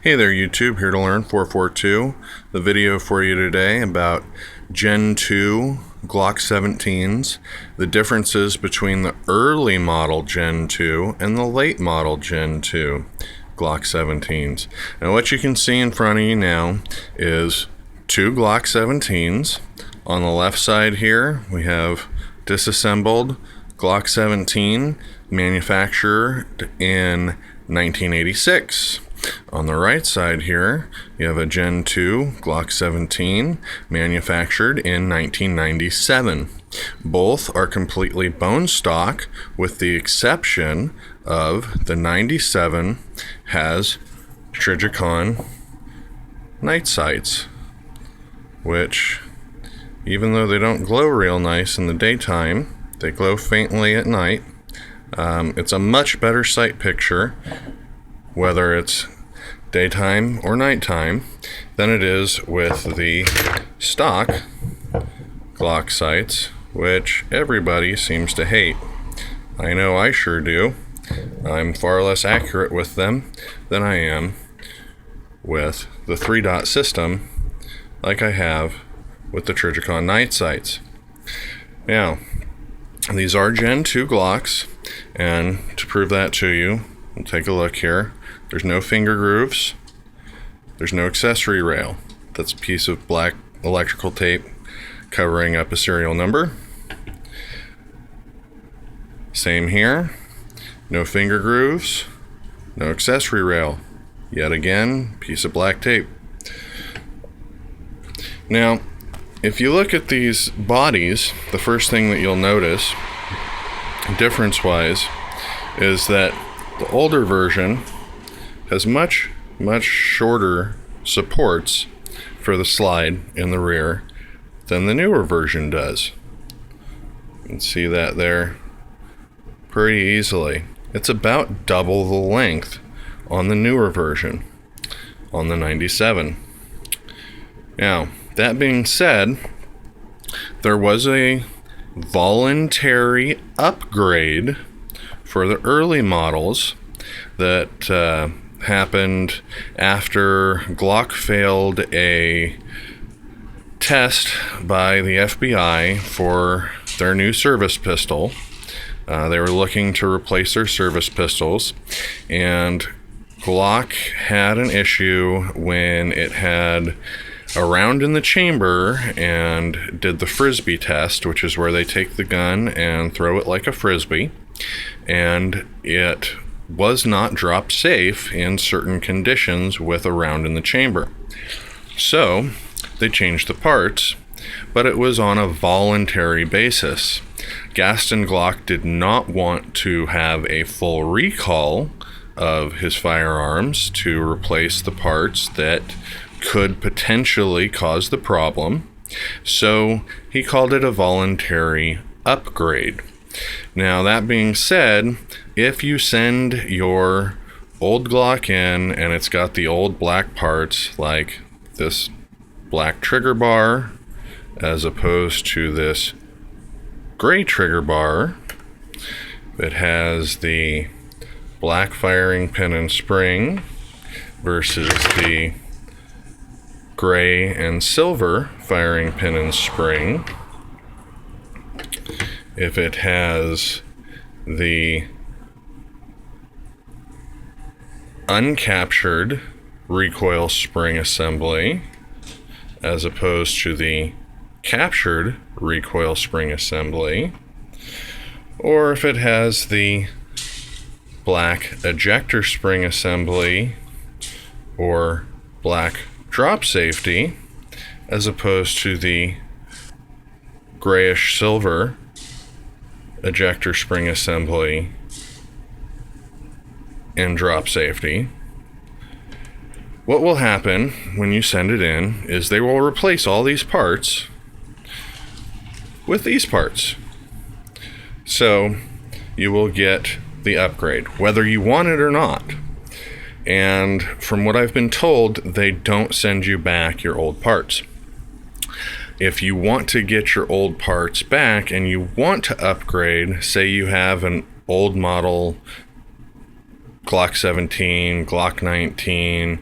Hey there YouTube, here to learn 442. The video for you today about Gen 2 Glock 17s, the differences between the early model Gen 2 and the late model Gen 2 Glock 17s. Now what you can see in front of you now is two Glock 17s. On the left side here we have disassembled Glock 17 manufactured in 1986. On the right side here, you have a Gen 2 Glock 17 manufactured in 1997. Both are completely bone stock, with the exception of the 97 has Trijicon night sights, which, even though they don't glow real nice in the daytime, they glow faintly at night. It's a much better sight picture, whether it's daytime or nighttime, than it is with the stock Glock sights, which everybody seems to hate. I know I sure do. I'm far less accurate with them than I am with the 3-dot system like I have with the Trijicon night sights. Now, these are Gen 2 Glocks, and to prove that to you, we'll take a look here. There's no finger grooves. There's no accessory rail. That's a piece of black electrical tape covering up a serial number. Same here. No finger grooves. No accessory rail. Yet again, piece of black tape. Now, if you look at these bodies, the first thing that you'll notice, difference-wise, is that the older version has much shorter supports for the slide in the rear than the newer version does. You can see that there pretty easily. It's about double the length on the newer version, on the 97. Now, that being said, there was a voluntary upgrade for the early models that happened after Glock failed a test by the FBI for their new service pistol. They were looking to replace their service pistols, and Glock had an issue when it had a round in the chamber and did the frisbee test, which is where they take the gun and throw it like a frisbee, and it was not drop safe in certain conditions with a round in the chamber. So they changed the parts, but it was on a voluntary basis. Gaston Glock did not want to have a full recall of his firearms to replace the parts that could potentially cause the problem, so he called it a voluntary upgrade. Now, that being said, if you send your old Glock in and it's got the old black parts, like this black trigger bar as opposed to this gray trigger bar that has the black firing pin and spring versus the gray and silver firing pin and spring, if it has the uncaptured recoil spring assembly as opposed to the captured recoil spring assembly, or if it has the black ejector spring assembly or black drop safety as opposed to the grayish silver ejector spring assembly and drop safety, what will happen when you send it in is they will replace all these parts with these parts. So you will get the upgrade, whether you want it or not. And from what I've been told, they don't send you back your old parts. If you want to get your old parts back and you want to upgrade, say you have an old model Glock 17, Glock 19,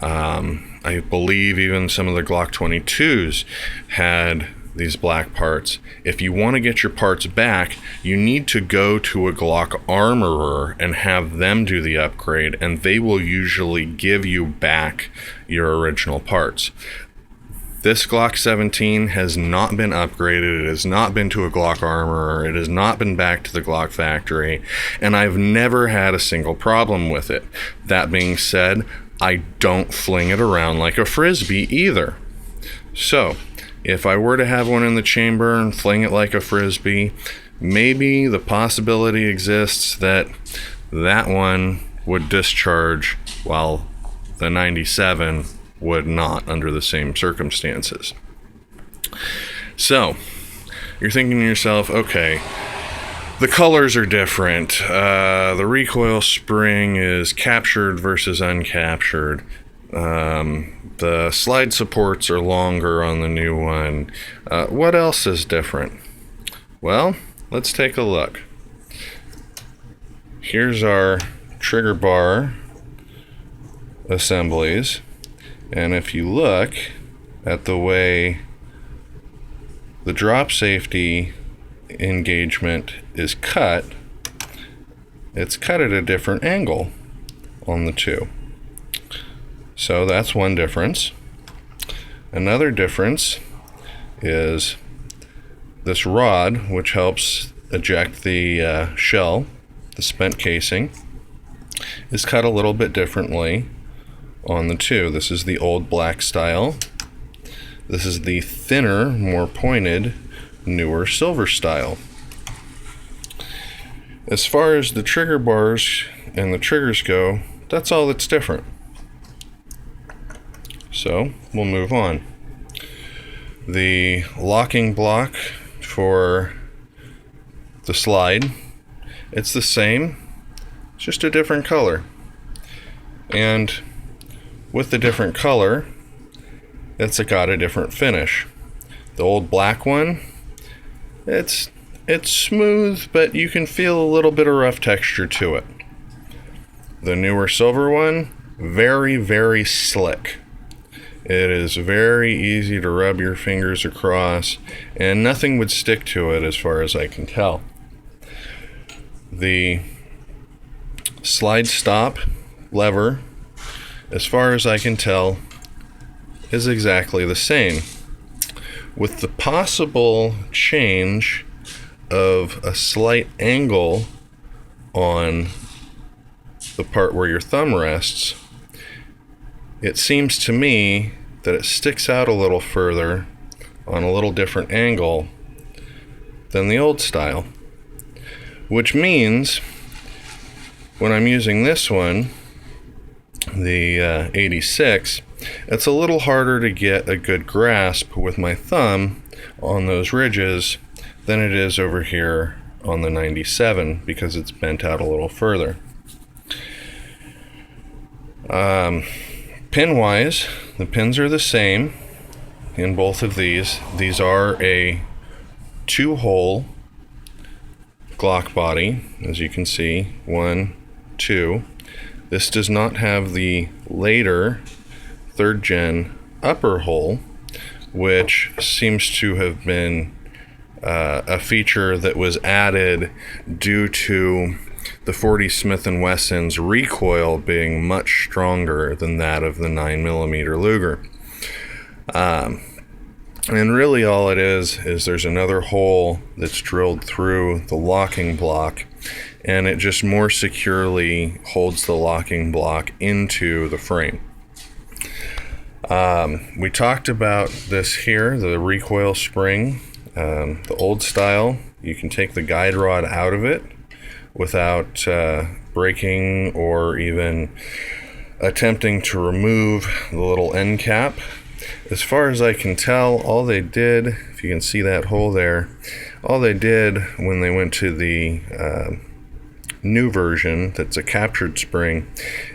I believe even some of the Glock 22s had these black parts. If you want to get your parts back, you need to go to a Glock armorer and have them do the upgrade, and they will usually give you back your original parts. This Glock 17 has not been upgraded. It has not been to a Glock armorer. It has not been back to the Glock factory, and I've never had a single problem with it. That being said, I don't fling it around like a frisbee either. So, if I were to have one in the chamber and fling it like a frisbee, maybe the possibility exists that that one would discharge while the 97 would not under the same circumstances. So, you're thinking to yourself, okay, the colors are different. The recoil spring is captured versus uncaptured. The slide supports are longer on the new one. What else is different? Well, let's take a look. Here's our trigger bar assemblies. And if you look at the way the drop safety engagement is cut, it's cut at a different angle on the two. So that's one difference. Another difference is this rod, which helps eject the shell, the spent casing, is cut a little bit differently on the two. This is the old black style. This is the thinner, more pointed, newer silver style. As far as the trigger bars and the triggers go, that's all that's different. So we'll move on. The locking block for the slide, it's the same, it's just a different color. And with the different color, it's got a different finish. The old black one, it's smooth, but you can feel a little bit of rough texture to it. The newer silver one, very, very slick. It is very easy to rub your fingers across, and nothing would stick to it as far as I can tell. The slide stop lever, as far as I can tell, is exactly the same, with the possible change of a slight angle on the part where your thumb rests. It seems to me that it sticks out a little further on a little different angle than the old style, which means when I'm using this one, the 86, it's a little harder to get a good grasp with my thumb on those ridges than it is over here on the 97 because it's bent out a little further. Pin wise, the pins are the same in both of these. These are a 2-hole Glock body, as you can see, 1, 2. This does not have the later 3rd gen upper hole, which seems to have been a feature that was added due to the 40 Smith & Wesson's recoil being much stronger than that of the 9mm Luger. And really all it is there's another hole that's drilled through the locking block, and it just more securely holds the locking block into the frame. We talked about this here, the recoil spring. The old style, you can take the guide rod out of it without breaking or even attempting to remove the little end cap. As far as I can tell, all they did, if you can see that hole there, all they did when they went to the new version that's a captured spring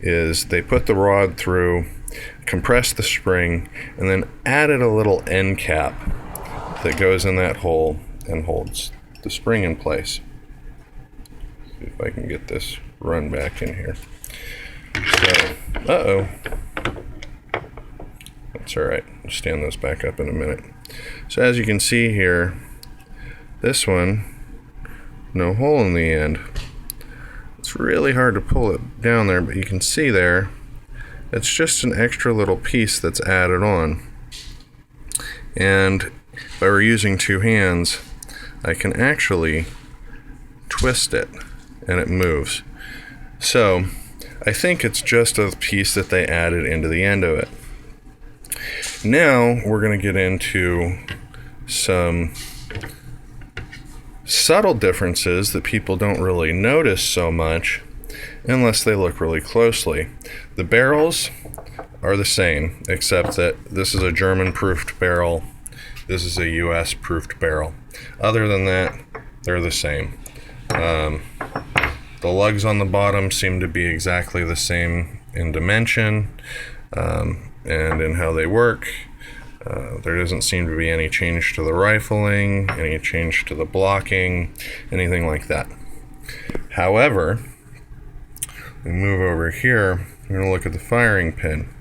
is they put the rod through, compressed the spring, and then added a little end cap that goes in that hole and holds the spring in place. See if I can get this run back in here. So, uh-oh. That's all right. I'll stand those back up in a minute. So as you can see here, this one, no hole in the end. It's really hard to pull it down there, but you can see there, it's just an extra little piece that's added on. And if I were using two hands, I can actually twist it and it moves. So I think it's just a piece that they added into the end of it. Now we're going to get into some subtle differences that people don't really notice so much unless they look really closely. The barrels are the same, except that this is a German-proofed barrel. This is a US-proofed barrel. Other than that, they're the same. The lugs on the bottom seem to be exactly the same in dimension and in how they work. There doesn't seem to be any change to the rifling, any change to the blocking, anything like that. However, we move over here, we're going to look at the firing pin.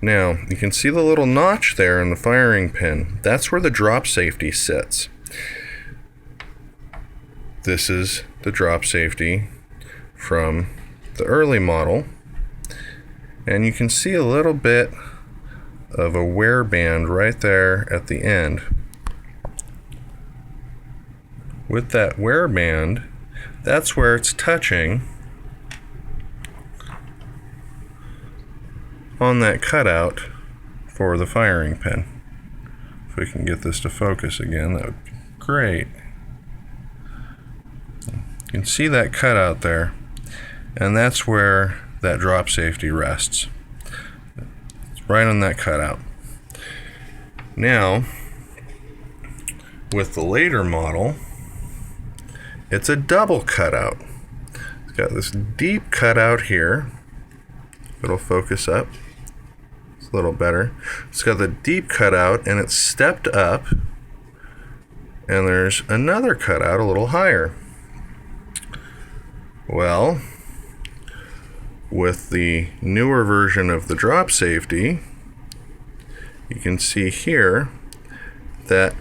Now, you can see the little notch there in the firing pin. That's where the drop safety sits. This is the drop safety from the early model. And you can see a little bit of a wear band right there at the end. With that wear band, that's where it's touching on that cutout for the firing pin. If we can get this to focus again, that would be great. You can see that cutout there, and that's where that drop safety rests. It's right on that cutout. Now, with the later model, it's a double cutout. It's got this deep cutout here. It'll focus up. It's a little better. It's got the deep cutout and it's stepped up, and there's another cutout a little higher. Well, with the newer version of the drop safety, you can see here that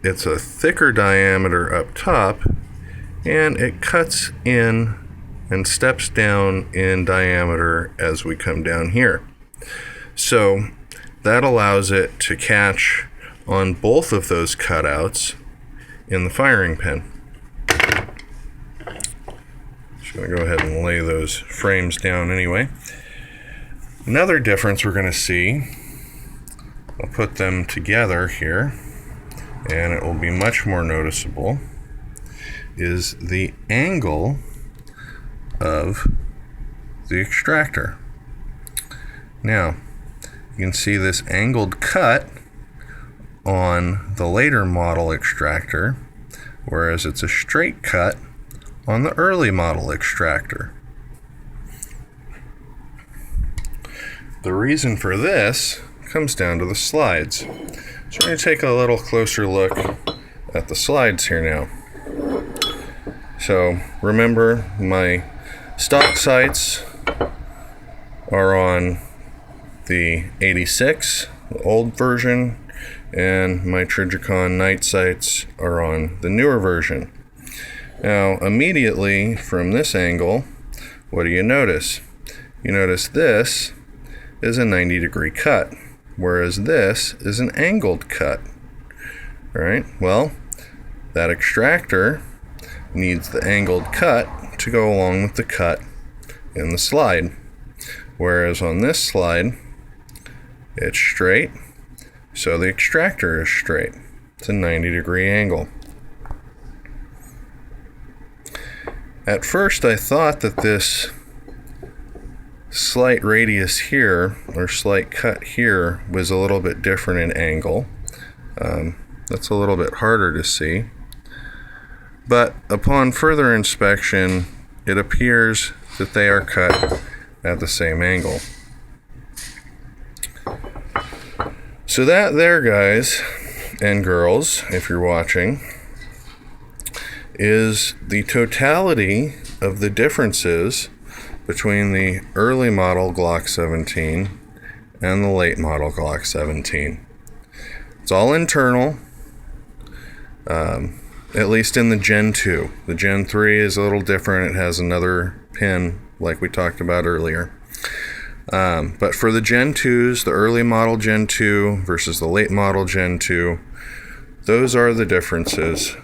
it's a thicker diameter up top, and it cuts in and steps down in diameter as we come down here. So that allows it to catch on both of those cutouts in the firing pin. Just going to go ahead and lay those frames down anyway. Another difference we're going to see, I'll put them together here and it will be much more noticeable, is the angle of the extractor. Now, you can see this angled cut on the later model extractor, whereas it's a straight cut on the early model extractor. The reason for this comes down to the slides. So we're going to take a little closer look at the slides here now. So remember, my stock sights are on the 86, the old version, and my Trijicon night sights are on the newer version. Now, immediately from this angle, what do you notice? You notice this is a 90-degree cut, whereas this is an angled cut. All right, well, that extractor needs the angled cut to go along with the cut in the slide. Whereas on this slide, it's straight, so the extractor is straight. It's a 90-degree angle. At first, I thought that this slight radius here, or slight cut here, was a little bit different in angle. That's a little bit harder to see. But upon further inspection, it appears that they are cut at the same angle. So that there, guys and girls, if you're watching, is the totality of the differences between the early model Glock 17 and the late model Glock 17. It's all internal, at least in the Gen 2. The Gen 3 is a little different. It has another pin like we talked about earlier. But for the Gen 2s, the early model Gen 2 versus the late model Gen 2, those are the differences.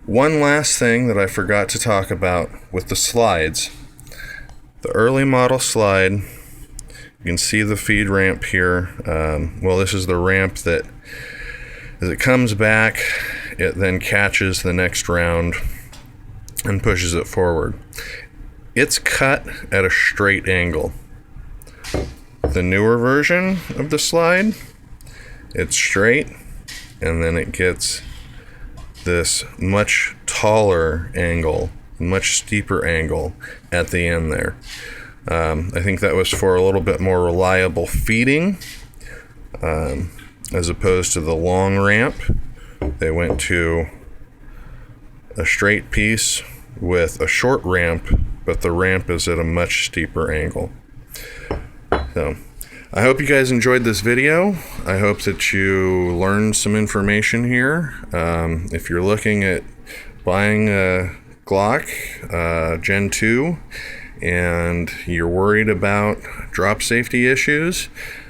One last thing that I forgot to talk about with the slides. The early model slide, you can see the feed ramp here. Well, this is the ramp that, as it comes back, it then catches the next round and pushes it forward. It's cut at a straight angle. The newer version of the slide, it's straight, and then it gets this much taller angle, much steeper angle at the end there. I think that was for a little bit more reliable feeding, as opposed to the long ramp. They went to a straight piece with a short ramp, but the ramp is at a much steeper angle. So I hope you guys enjoyed this video. I hope that you learned some information here. If you're looking at buying a Glock Gen 2 and you're worried about drop safety issues,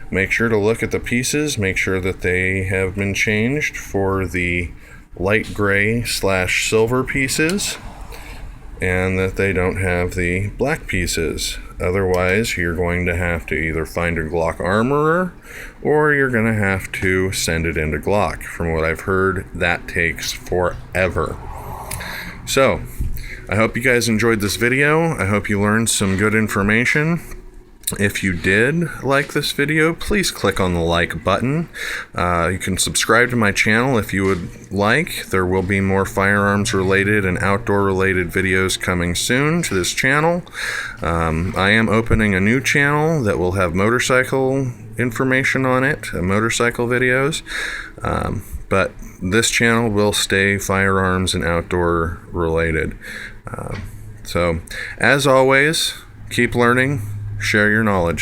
make sure to look at the pieces, make sure that they have been changed for the light gray / silver pieces, and that they don't have the black pieces. Otherwise, you're going to have to either find a Glock armorer or you're going to have to send it into Glock. From what I've heard, that takes forever. So, I hope you guys enjoyed this video. I hope you learned some good information. If you did like this video, please click on the like button. You can subscribe to my channel if you would like. There will be more firearms related and outdoor related videos coming soon to this channel. I am opening a new channel that will have motorcycle information on it, motorcycle videos. But this channel will stay firearms and outdoor related. So, as always, keep learning. Share your knowledge.